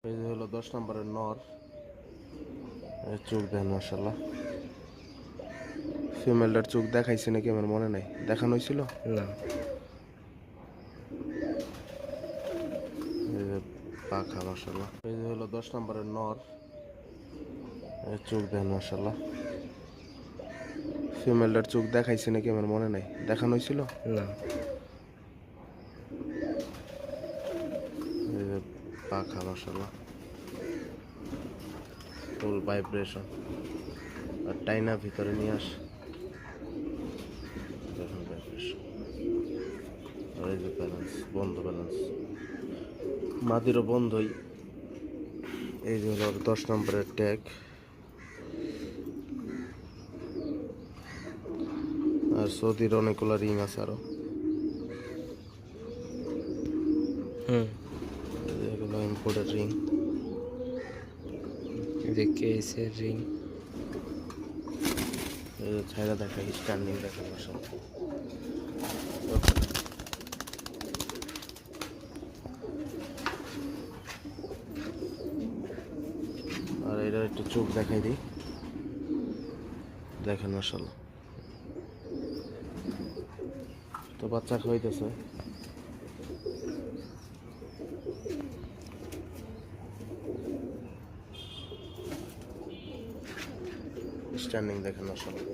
এই যে হলো 10 নম্বরের নর। চোখ দেন মাশাল্লাহ। ফিমেলটার চোখ দেখাইছে নাকি আমার মনে নাই, দেখানো হয়েছিল না। এই যে পাখা মাশাল্লাহ। এই যে হলো 10 নম্বরের নর। চোখ দেন মাশাল্লাহ। ফিমেলটার চোখ দেখাইছে নাকি আমার মনে নাই, দেখানো হয়েছিল না। এই যে পাখা মাশাল্লাহ, ফুল ভাইব্রেশন আর টাইনা ভিতরে নিয়ে আস। দেখুন ভাইব্রেশন আর এই যে ব্যালেন্স, বন্ধ ব্যালেন্স, মাদিরও বন্ধই। এই যে হলো 10 নম্বরের ট্যাগ। আর সৌদির অনেকগুলো রিং আছে আরো। এগুলো ইম্পোর্টেড রিং। কেসের রিং। ছাইরা দেখা, স্ট্যান্ডিং দেখা সব। আর এটা একটু চোখ দেখাই দিই, দেখেন মাশাআল্লাহ। তো বাচ্চা খাইতেছে। স্ট্যান্ডিং দেখেন মাশাআল্লাহ।